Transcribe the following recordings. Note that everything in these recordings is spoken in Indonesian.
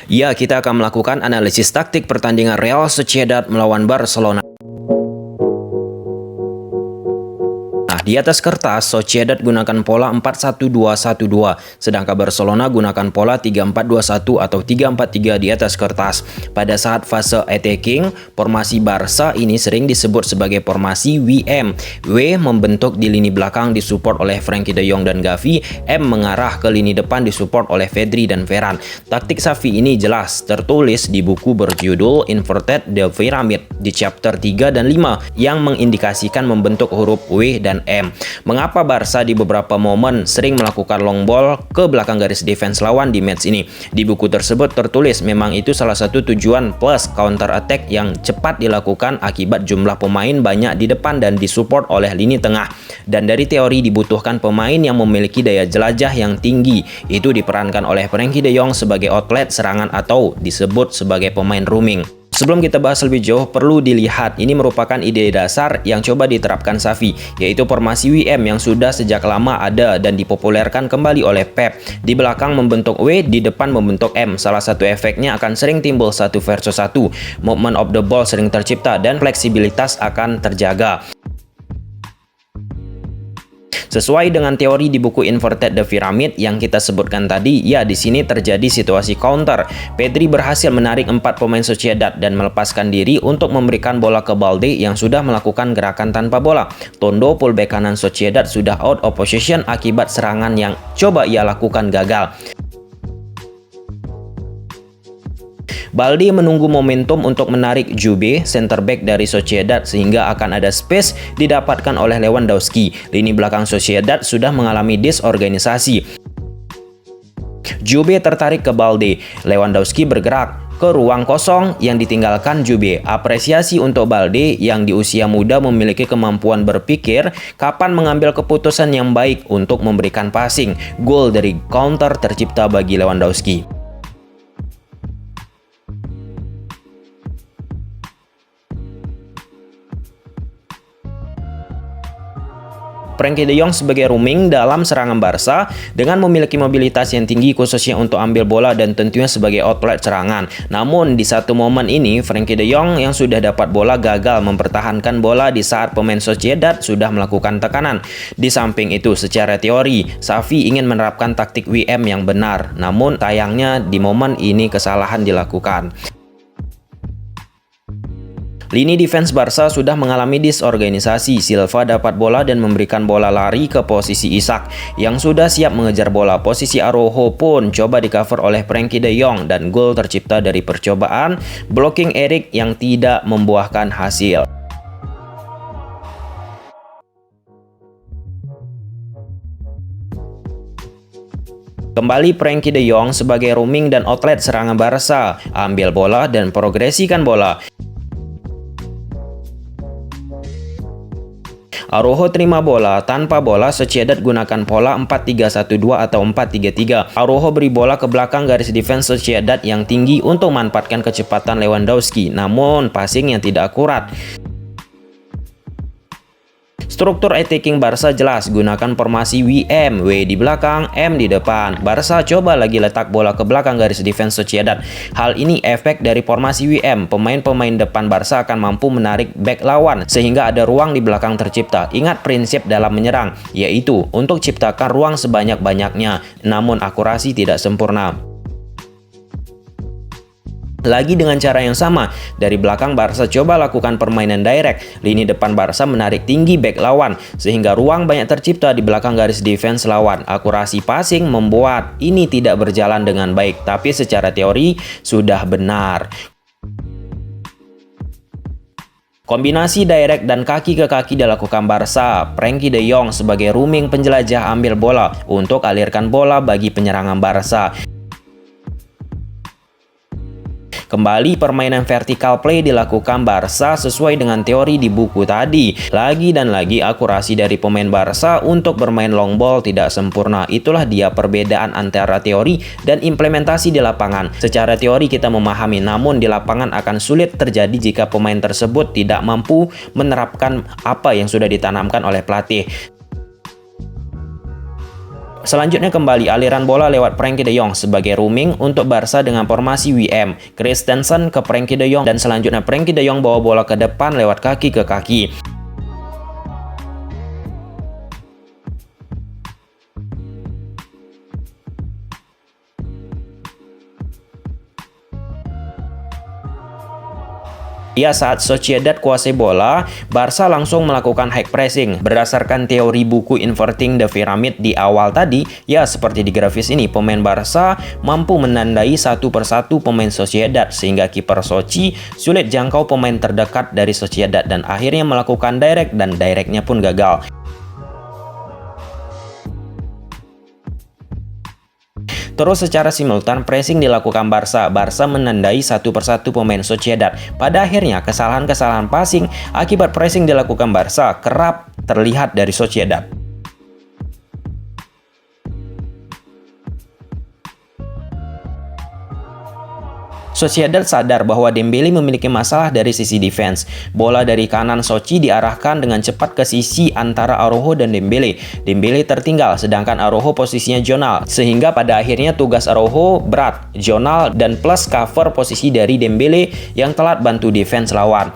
Ya, kita akan melakukan analisis taktik pertandingan Real Sociedad melawan Barcelona. Nah, di atas kertas, Sociedad gunakan pola 4-1-2-1-2, sedangkan Barcelona gunakan pola 3-4-2-1 atau 3-4-3 di atas kertas. Pada saat fase attacking, formasi Barca ini sering disebut sebagai formasi WM. W membentuk di lini belakang disupport oleh Frenkie de Jong dan Gavi, M mengarah ke lini depan disupport oleh Pedri dan Ferran. Taktik Xavi ini jelas tertulis di buku berjudul Inverted the Pyramid di chapter 3 dan 5 yang mengindikasikan membentuk huruf W dan M. Mengapa Barca di beberapa momen sering melakukan long ball ke belakang garis defense lawan di match ini? Di buku tersebut tertulis memang itu salah satu tujuan plus counter attack yang cepat dilakukan akibat jumlah pemain banyak di depan dan disupport oleh lini tengah. Dan dari teori dibutuhkan pemain yang memiliki daya jelajah yang tinggi. Itu diperankan oleh Frenkie de Jong sebagai outlet serangan atau disebut sebagai pemain roaming. Sebelum kita bahas lebih jauh, perlu dilihat ini merupakan ide dasar yang coba diterapkan Xavi, yaitu formasi WM yang sudah sejak lama ada dan dipopulerkan kembali oleh Pep. Di belakang membentuk W, di depan membentuk M. Salah satu efeknya akan sering timbul 1 versus 1, movement of the ball sering tercipta dan fleksibilitas akan terjaga. Sesuai dengan teori di buku Inverted the Pyramid yang kita sebutkan tadi, ya di sini terjadi situasi counter. Pedri berhasil menarik 4 pemain Sociedad dan melepaskan diri untuk memberikan bola ke Balde yang sudah melakukan gerakan tanpa bola. Tondo, fullback kanan Sociedad, sudah out of position akibat serangan yang coba ia lakukan gagal. Balde menunggu momentum untuk menarik Jube, center back dari Sociedad, sehingga akan ada space didapatkan oleh Lewandowski. Lini belakang Sociedad sudah mengalami disorganisasi. Jube tertarik ke Balde, Lewandowski bergerak ke ruang kosong yang ditinggalkan Jube. Apresiasi untuk Balde yang di usia muda memiliki kemampuan berpikir kapan mengambil keputusan yang baik untuk memberikan passing. Gol dari counter tercipta bagi Lewandowski. Frenkie de Jong sebagai roaming dalam serangan Barca dengan memiliki mobilitas yang tinggi khususnya untuk ambil bola dan tentunya sebagai outlet serangan. Namun di satu momen ini Frenkie de Jong yang sudah dapat bola gagal mempertahankan bola di saat pemain Sociedad sudah melakukan tekanan. Di samping itu secara teori Xavi ingin menerapkan taktik WM yang benar, namun sayangnya di momen ini kesalahan dilakukan. Lini defense Barca sudah mengalami disorganisasi. Silva dapat bola dan memberikan bola lari ke posisi Isak yang sudah siap mengejar bola. Posisi Araujo pun coba di-cover oleh Frenkie de Jong dan gol tercipta dari percobaan blocking Eric yang tidak membuahkan hasil. Kembali Frenkie de Jong sebagai roaming dan outlet serangan Barca. Ambil bola dan progresikan bola. Araujo terima bola, tanpa bola Sociedad gunakan pola 4-3-1-2 atau 4-3-3. Araujo beri bola ke belakang garis defense Sociedad yang tinggi untuk memanfaatkan kecepatan Lewandowski, namun passing yang tidak akurat. Struktur attacking Barca jelas, gunakan formasi WM, W di belakang, M di depan. Barca coba lagi letak bola ke belakang garis defense Sociedad. Hal ini efek dari formasi WM, pemain-pemain depan Barca akan mampu menarik back lawan, sehingga ada ruang di belakang tercipta. Ingat prinsip dalam menyerang, yaitu untuk ciptakan ruang sebanyak-banyaknya, namun akurasi tidak sempurna. Lagi dengan cara yang sama, dari belakang Barca coba lakukan permainan direct. Lini depan Barca menarik tinggi back lawan, sehingga ruang banyak tercipta di belakang garis defense lawan. Akurasi passing membuat ini tidak berjalan dengan baik, tapi secara teori sudah benar. Kombinasi direct dan kaki ke kaki dilakukan Barca. Frenkie de Jong sebagai roaming penjelajah ambil bola untuk alirkan bola bagi penyerangan Barca. Kembali permainan vertical play dilakukan Barca sesuai dengan teori di buku tadi. Lagi dan lagi akurasi dari pemain Barca untuk bermain long ball tidak sempurna. Itulah dia perbedaan antara teori dan implementasi di lapangan. Secara teori kita memahami, namun di lapangan akan sulit terjadi jika pemain tersebut tidak mampu menerapkan apa yang sudah ditanamkan oleh pelatih. Selanjutnya kembali aliran bola lewat Frenkie de Jong sebagai roaming untuk Barca dengan formasi WM. Christensen ke Frenkie de Jong dan selanjutnya Frenkie de Jong bawa bola ke depan lewat kaki ke kaki. Saat Sociedad kuasai bola, Barca langsung melakukan high pressing. Berdasarkan teori buku Inverting the Pyramid di awal tadi, seperti di grafis ini, pemain Barca mampu menandai satu persatu pemain Sociedad sehingga kiper Sochi sulit jangkau pemain terdekat dari Sociedad dan akhirnya melakukan direct dan directnya pun gagal. Terus secara simultan pressing dilakukan Barca. Barca menandai satu persatu pemain Sociedad. Pada akhirnya kesalahan-kesalahan passing akibat pressing dilakukan Barca kerap terlihat dari Sociedad. Sociedad sadar bahwa Dembele memiliki masalah dari sisi defense. Bola dari kanan Sochi diarahkan dengan cepat ke sisi antara Araujo dan Dembele. Dembele tertinggal, sedangkan Araujo posisinya zonal. Sehingga pada akhirnya tugas Araujo berat, zonal dan plus cover posisi dari Dembele yang telat bantu defense lawan.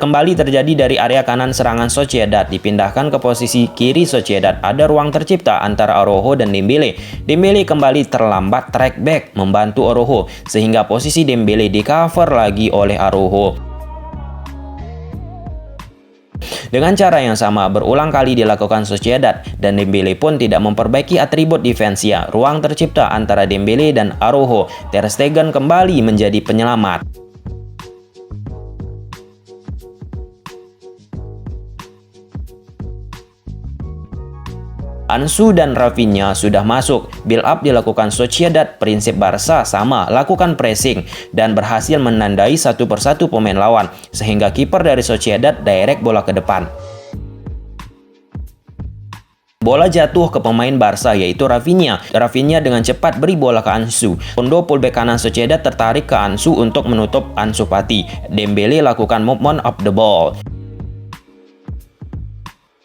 Kembali terjadi dari area kanan serangan Sociedad dipindahkan ke posisi kiri Sociedad. Ada ruang tercipta antara Araujo dan Dembele. Dembele kembali terlambat track back membantu Araujo sehingga posisi Dembele di cover lagi oleh Araujo. Dengan cara yang sama berulang kali dilakukan Sociedad dan Dembele pun tidak memperbaiki atribut defensia. Ruang tercipta antara Dembele dan Araujo. Ter Stegen kembali menjadi penyelamat. Ansu dan Rafinha sudah masuk. Build up dilakukan Sociedad, prinsip Barca sama, lakukan pressing dan berhasil menandai satu persatu pemain lawan sehingga kiper dari Sociedad direct bola ke depan. Bola jatuh ke pemain Barca yaitu Rafinha. Rafinha dengan cepat beri bola ke Ansu. Kondo fullback kanan Sociedad tertarik ke Ansu untuk menutup Ansu Fati. Dembele lakukan movement of the ball.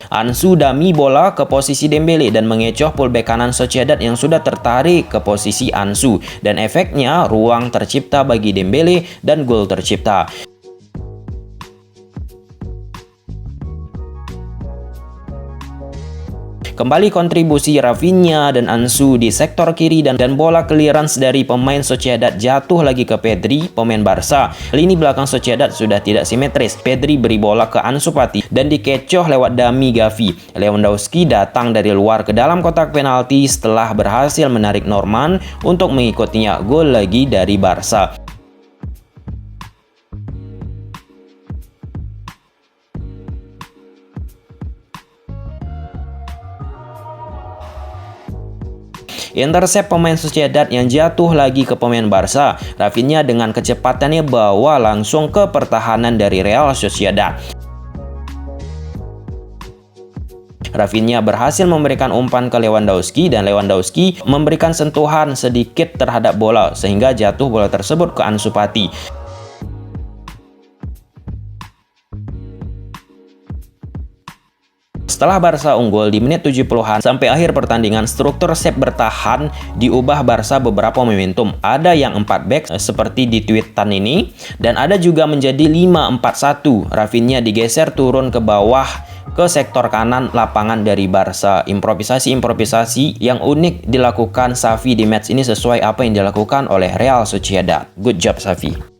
Ansu dummy bola ke posisi Dembele dan mengecoh fullback kanan Sociedad yang sudah tertarik ke posisi Ansu. Dan efeknya ruang tercipta bagi Dembele dan gol tercipta. Kembali kontribusi Rafinha dan Ansu di sektor kiri dan bola clearance dari pemain Sociedad jatuh lagi ke Pedri, pemain Barca. Lini belakang Sociedad sudah tidak simetris. Pedri beri bola ke Ansu Fati dan dikecoh lewat dummy Gavi. Lewandowski datang dari luar ke dalam kotak penalti setelah berhasil menarik Norman untuk mengikutinya. Gol lagi dari Barca. Intercept pemain Sociedad yang jatuh lagi ke pemain Barca. Rafinha dengan kecepatannya bawa langsung ke pertahanan dari Real Sociedad. Rafinha berhasil memberikan umpan ke Lewandowski dan Lewandowski memberikan sentuhan sedikit terhadap bola sehingga jatuh bola tersebut ke Ansu Fati. Setelah Barca unggul di menit 70-an sampai akhir pertandingan, struktur set bertahan diubah Barca beberapa momentum. Ada yang 4 back seperti di tweetan ini dan ada juga menjadi 5-4-1. Rafinha digeser turun ke bawah ke sektor kanan lapangan dari Barca. Improvisasi-improvisasi yang unik dilakukan Xavi di match ini sesuai apa yang dilakukan oleh Real Sociedad. Good job Xavi.